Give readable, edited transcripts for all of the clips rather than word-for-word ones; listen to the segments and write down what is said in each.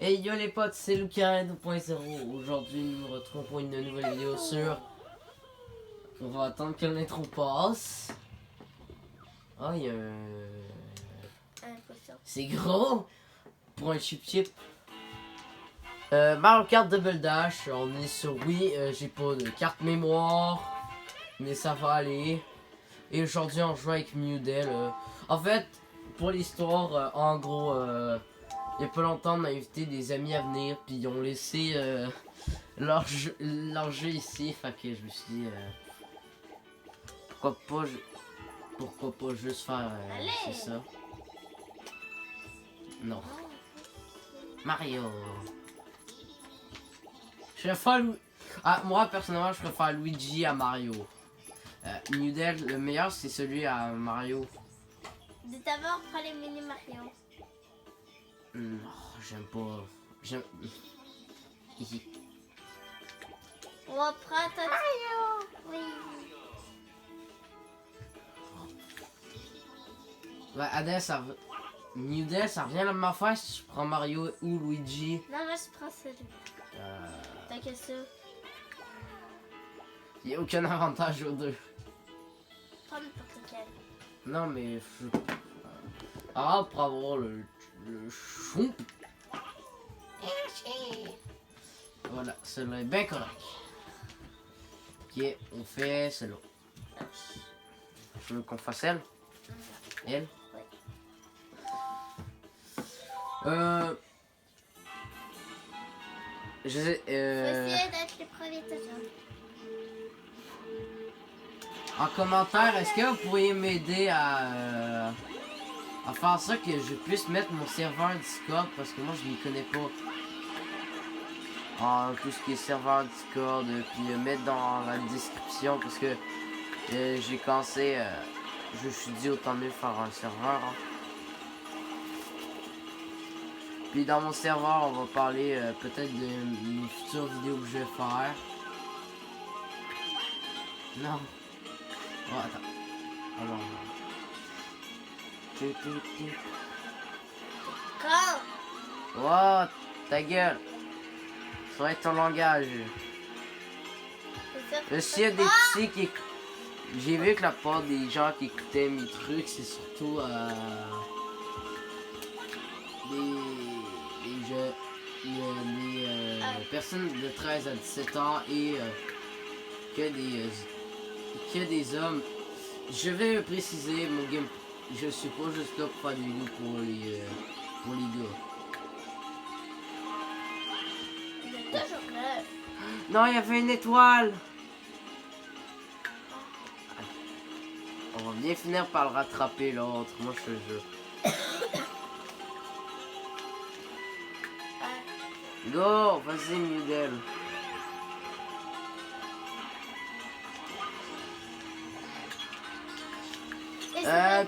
Hey yo les potes, c'est Lucas 2.0. Aujourd'hui nous nous retrouvons pour une nouvelle vidéo sur... On va attendre que l'intro passe. Ah, il y a un... C'est gros pour un chip. Mario Kart Double Dash, on est sur Wii, j'ai pas de carte mémoire, mais ça va aller. Et aujourd'hui on joue avec Mudel. En fait, pour l'histoire, en gros, il y a pas longtemps on a invité des amis à venir, puis ils ont laissé leur jeu ici, fait que je me suis dit, pourquoi pas juste faire c'est ça. Non. Mario. Je préfère moi personnellement je préfère Luigi à Mario. Nudel, le meilleur c'est celui à Mario. De d'abord prends les mini Mario. Non, j'aime pas. J'aime. On va prendre Mario. Oui. Ouais, Adèle, ça va. Nudel, ça revient à ma face si je prends Mario ou Luigi. Non, moi je prends celui. T'inquiète ça. Il n'y a aucun avantage aux deux. Prends n'importe quel. Non, mais. Arrête pour avoir le chou. Voilà, celui-là est bien correct. Ok, on fait celle-là. Je veux qu'on fasse elle. Elle. Oui. Je sais. Faut essayer d'être le premier toujours. En commentaire, est-ce que vous pourriez m'aider à faire ça, que je puisse mettre mon serveur Discord, parce que moi je n'y connais pas. En tout ce qui est serveur Discord, puis mettre dans la description, parce que j'ai commencé, je me suis dit autant mieux faire un serveur. Hein. Puis dans mon serveur, on va parler peut-être de mes futures vidéos que je vais faire. Non. Oh, attends. Oh non. Quand? Oh, ta gueule. Ça va être ton langage. S'il y a des petits qui... J'ai vu que la part des gens qui écoutaient mes trucs, c'est surtout des personnes de 13 à 17 ans et que des hommes. Je vais préciser mon game. Je suis pas juste là pour faire des vidéos pour les gars. Il est toujours là. Non, il y avait une étoile. On va bien finir par le rattraper l'autre, moi je te jure. Go, vas-y Mudel.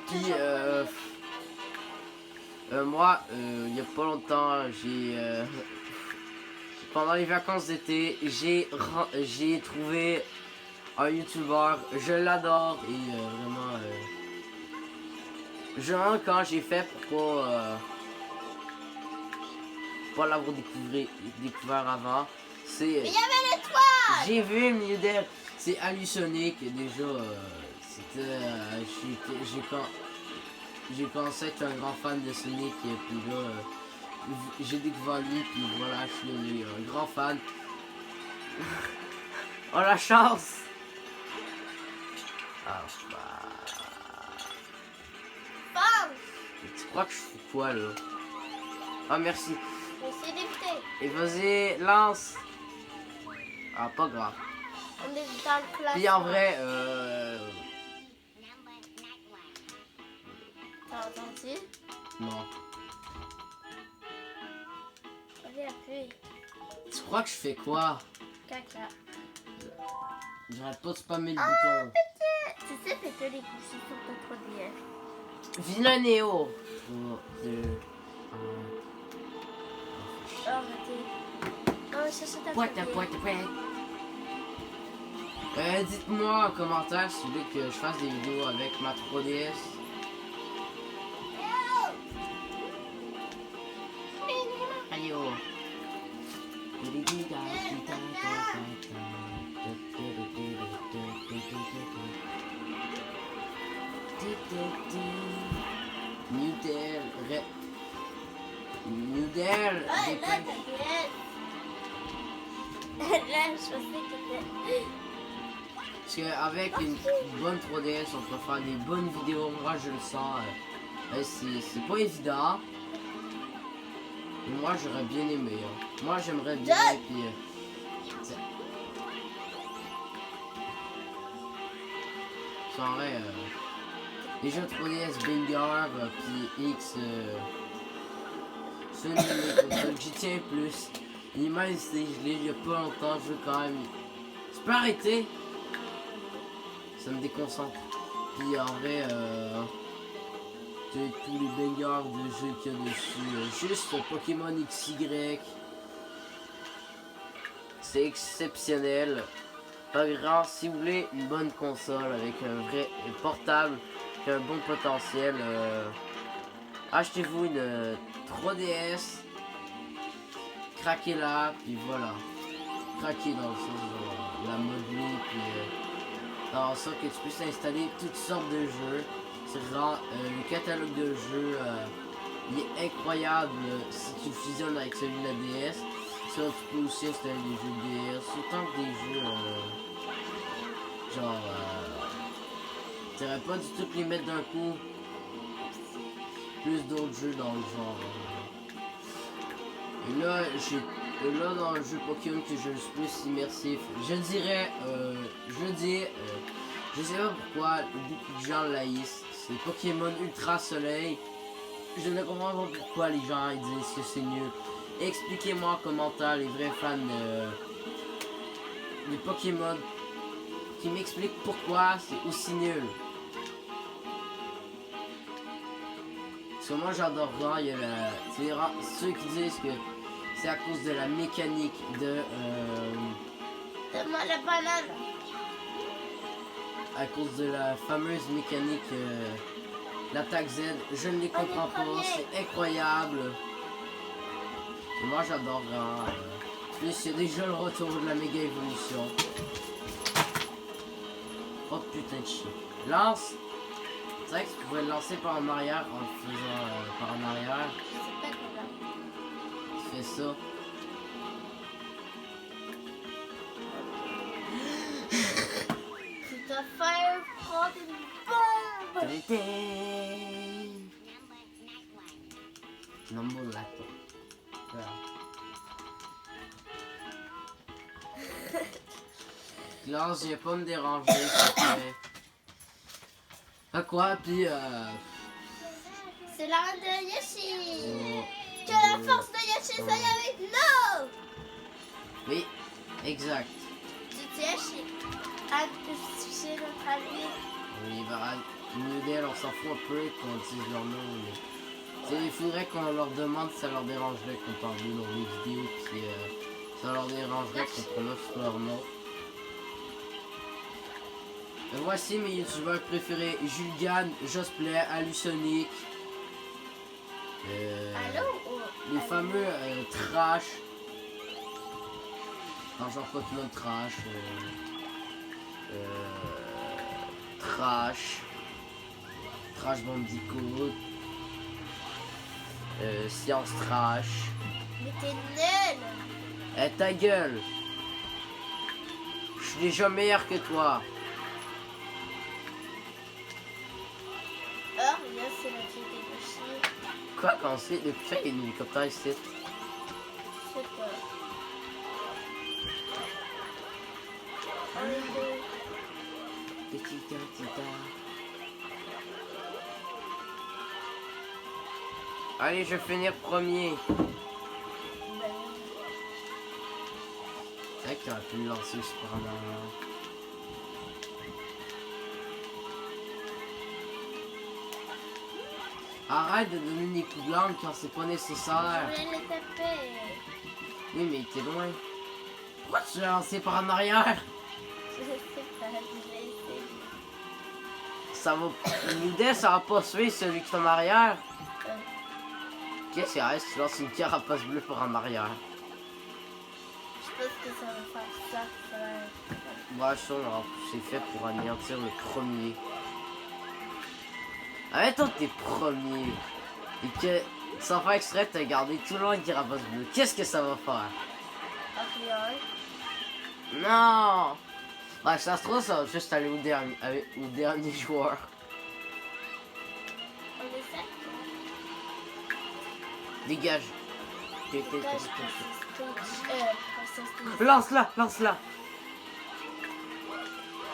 Puis moi, il y a pas longtemps, pendant les vacances d'été, j'ai trouvé un youtubeur, je l'adore et vraiment, genre quand j'ai fait pour pas l'avoir découvert avant, c'est. Mais il y avait l'étoile! J'ai vu Mudel, c'est Halluconic déjà. J'ai commencé à être un grand fan de Sonic et puis là j'ai découvert lui puis voilà, je suis devenu un grand fan. Oh la chance! Ah bah... Bam! Tu crois que je fais quoi là? Ah merci. Je vais essayer d'éviter. Et vas-y, lance! Ah pas grave. On est dans le classement. Puis en vrai, T'as entendu? non. Vas-y, appuie. Tu crois que je fais quoi? Caca. J'arrête pas de spammer le bouton. Tu sais péter les couchers sur ton 3DS. Vilain Néo! 3, 2, 1. Arrêtez. Non, mais ça, c'est ta Pointe. Dites-moi en commentaire si vous voulez que je fasse des vidéos avec ma 3DS. Mario. Nudel, Nudel, Ah, là, dépêche. t'inquiète. Là, je pensais que Parce qu'avec une bonne 3DS, on peut faire des bonnes vidéos. Moi, je le sens. C'est pas évident. Mais moi, j'aurais bien aimé. Hein. Moi, j'aimerais bien. Puis, ça aurait. Les jeux 3DS Banger, puis X. C'est une de mes consoles. J'y tiens plus. Et même si je l'ai il y a pas longtemps, je veux quand même. Tu peux arrêter? Ça me déconcentre. Puis en vrai, tous les bangers de jeux qu'il y a dessus. Juste Pokémon XY. C'est exceptionnel. Pas grand. Si vous voulez une bonne console avec un vrai portable, qui a un bon potentiel, achetez-vous une 3DS. Craquez-la, puis voilà. Craquez dans le sens de la modeler, puis dans ça que tu puisses installer toutes sortes de jeux. C'est vraiment le catalogue de jeux, il est incroyable si tu le fusionnes avec celui de la DS. Ça, tu peux aussi installer des jeux DS, autant que des jeux genre tu n'aurais pas du tout les mettre d'un coup. Plus d'autres jeux dans le genre. Et là, dans le jeu Pokémon que je suis plus immersif, je dirais, je sais pas pourquoi beaucoup de gens l'haïssent. C'est Pokémon Ultra Soleil. Je ne comprends pas pourquoi les gens ils disent que c'est nul. Expliquez-moi en commentaire les vrais fans de Pokémon qui m'expliquent pourquoi c'est aussi nul. Parce que moi j'adore vraiment, il y a ceux qui disent que c'est à cause de la mécanique de donne-moi la banane. à cause de la fameuse mécanique l'attaque Z, je ne les comprends pas, c'est incroyable. Et moi j'adore vraiment. Plus il y a déjà le retour de la méga évolution. Oh putain de chien. Lance. C'est vrai que tu pouvais le lancer par en arrière en le faisant par en arrière. Je sais pas comment. Tu fais ça. Tu dois faire prendre une bombe. Number lato. Classe, viens pas me déranger, s'il te plaît. À quoi, puis C'est la reine de Yoshi. oh, Que la force de Yoshi soit avec nous. oui, exact. C'est Yoshi. Hâte de toucher notre ami. Oui, bah, Nudel, on s'en fout un peu qu'on dise leur nom, mais il faudrait qu'on leur demande si ça leur dérangerait qu'on parle de dans les vidéos, puis ça leur dérangerait qu'on prononce leur nom. Voici mes youtubeurs préférés, Julgan, Josplay, Alusonic, Allô? les fameux Trash, dans genre Pokémon Trash, Trash Bandicoot, Science Trash. Mais t'es nul. Eh ta gueule! Je suis déjà meilleur que toi. Oh, regarde, c'est la fille de Yoshi. Quoi qu'on sait, depuis ça qu'il y a un hélicoptère ici. Je sais pas. Allez, je vais finir premier. C'est vrai que t'aurais pu me lancer cependant. Arrête de donner des coups de langue quand c'est pas nécessaire. Je voulais le taper. Oui, mais t'es loin. Pourquoi tu l'as lancé par en arrière? Je sais pas, je l'ai essayé. Ça va. L'idée, ça va pas suivre celui qui est en arrière. Qu'est-ce qu'il reste? Tu lances une carapace bleue pour un arrière. Je pense que ça va faire ça. Ça va... Moi, c'est fait pour anéantir le premier. Ah, mais toi, t'es premier. Et que, sans faire extrait, t'as gardé tout le long une carapace bleue. Qu'est-ce que ça va faire? Non! Ouais, ça se trouve, ça va juste aller au dernier joueur. On essaie. Dégage. Donne-moi Lance-la, lance-la.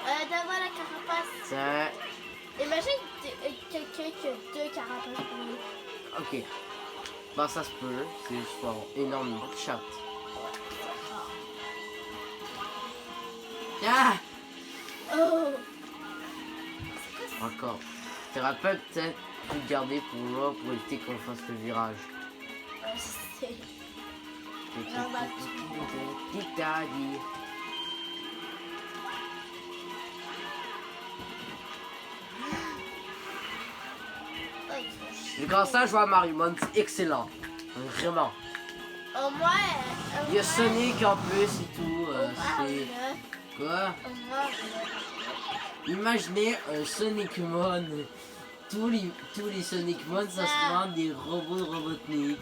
la carapace. Tiens. Imagine quelqu'un qui a 2 carapaces bleues. Ok. Bah, ça se peut. C'est juste pour avoir énormément de chat. Ah! Oh! Encore. Tu aurais peut-être pu le garder pour là pour éviter qu'on fasse le virage. Je sais. J'ai commencé à jouer à Mario Bros, c'est excellent. Vraiment. Au moins. Il y a Sonic en plus et tout. C'est. Quoi? Imaginez un Sonic Mon. Tous les Sonic Mon, ça se rend des robots robotniques.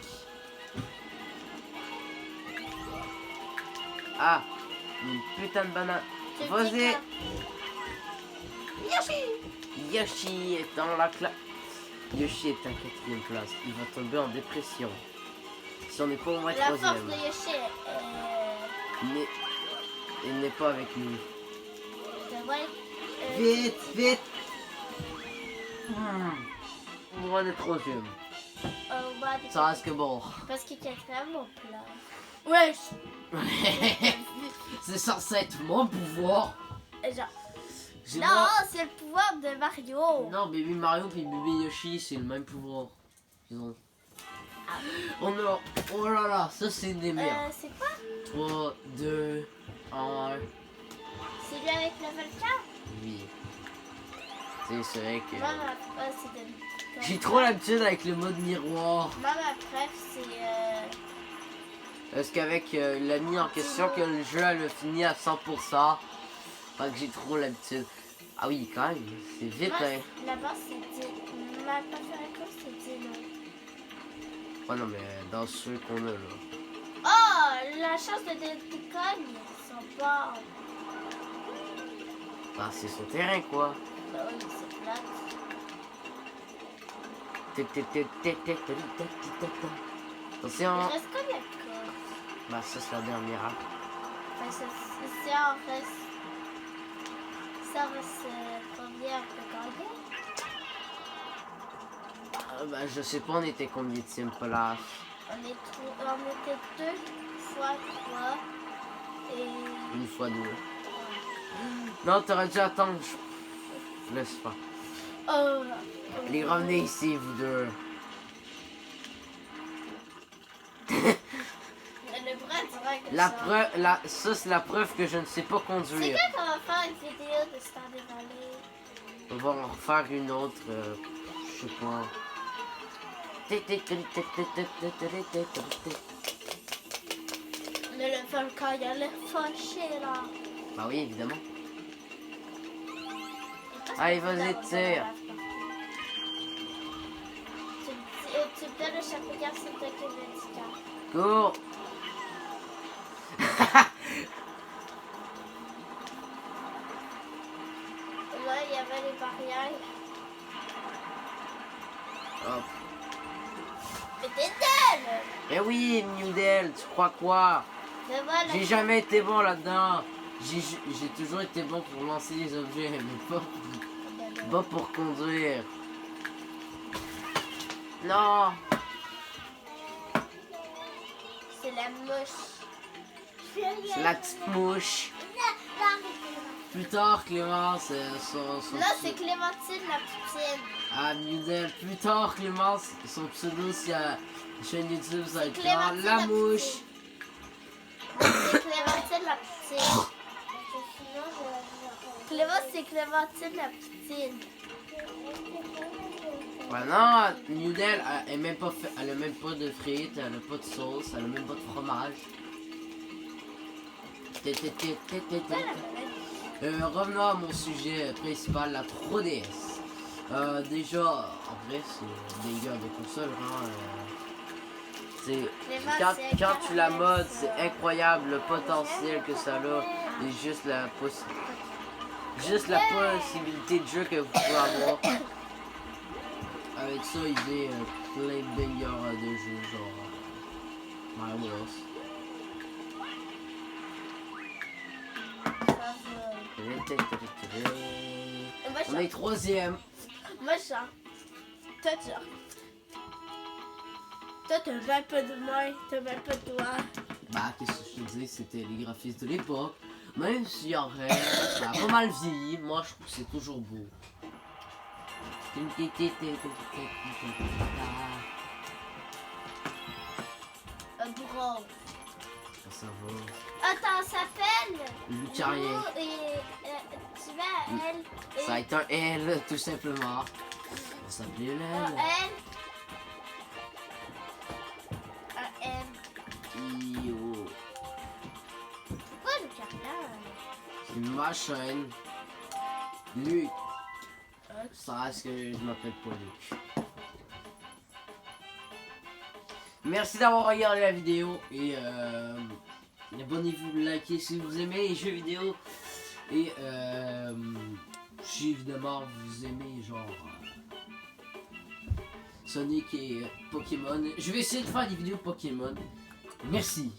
Ah, une putain de banane. Vas-y. Yoshi est dans la classe. Yoshi est à 4ème place. Il va tomber en dépression. Si on n'est pas au moins 3ème. La force de Yoshi Mais il n'est pas avec nous. devrait Vite, vite. On va être 3ème. Ça reste que bon. Parce qu'il y a vraiment plein. Ouais. C'est censé être mon pouvoir. Genre. J'ai Non, moi- c'est le pouvoir de Mario. Non, bébé Mario et bébé Yoshi, c'est le même pouvoir. Ils ont... Ah. Oh là là, ça c'est des meilleurs. C'est quoi? 3, 2, 1. C'est lui avec level 4? Oui. C'est vrai que... Moi, c'est de... J'ai trop l'habitude avec le mode miroir. Moi, ma préf, c'est... Parce qu'avec l'ami en question, que le jeu elle a fini à 100%. Fait que j'ai trop l'habitude. Ah oui, quand même, c'est vite. Moi, Hein. là-bas, c'est... Ma préférée course, c'est Dino. Oh non, mais dans ceux qu'on a là. Oh, la chance de Décogne, ils sont pas... Bah, c'est son terrain quoi. Bah oui, c'est plate. Attention. Il reste combien de courses? Bah, ça c'est la dernière. Enfin, ça reste... Ça reste combien pour gagner? Bah, je sais pas, on était combien de place. On était 2 fois 3 et... Une fois 2. Non, t'aurais dû attendre. Laisse pas. Oh, Les revenez ici, vous deux. le vrai direct. Ça c'est la preuve que je ne sais pas C'est conduire. quand qu'on va faire une vidéo de Stardew Valley? On va en refaire une autre, je sais pas. Mais le volcan, il a l'air fâché là. Bah oui, évidemment. Et parce Allez, que vas-y, t'as tire. Tu me donnes le chapeau gaffe, c'est toi qui me dis ça. Go. Là, il y avait les barrières. Hop. Mais t'es dingue! Eh oui, Newdell, tu crois quoi? Mais voilà. J'ai jamais été bon là-dedans. J'ai toujours été bon pour lancer les objets, mais pas pour conduire. Non. C'est la mouche. C'est la petite mouche. Plus tard, Clémence, Là, c'est Clémentine, la poutine. Ah, Newdell, plus tard, Clémence, son pseudo, c'est la chaîne YouTube, ça va être Clémentine, la la mouche. C'est Clémentine, la poutine. Clément, c'est Clémentine, la poutine. Ouais, non, Noodle, elle a même pas de frites, elle a pas de sauce, elle a même pas de fromage. Revenons à mon sujet principal, la 3DS. Déjà, en vrai, c'est des gars de console, hein. Quand tu la modes, c'est incroyable le potentiel que ça a et juste la possibilité de jeu que vous pouvez avoir. Avec ça, il y a plein de bangers de jeux, genre Mario Bros. On est 3ème. Machin. Toi, t'as 20 peu de moi, t'as 20 peu de toi. Bah, qu'est-ce que je te dis, c'était les graphismes de l'époque. Même si en vrai, ça a pas mal vieilli, moi je trouve que c'est toujours beau. Bro. Ça va. Attends, ça s'appelle Lucarien. Tu vas à L. Ça a été un L, tout simplement. Ça s'appelait L. Un L. Un M. Yo. Pourquoi Lucarien? C'est ma chaîne. Luc. Ça reste que je m'appelle pas Luc. Merci d'avoir regardé la vidéo et abonnez-vous, likez si vous aimez les jeux vidéo et si évidemment vous aimez genre Sonic et Pokémon. Je vais essayer de faire des vidéos Pokémon. Merci.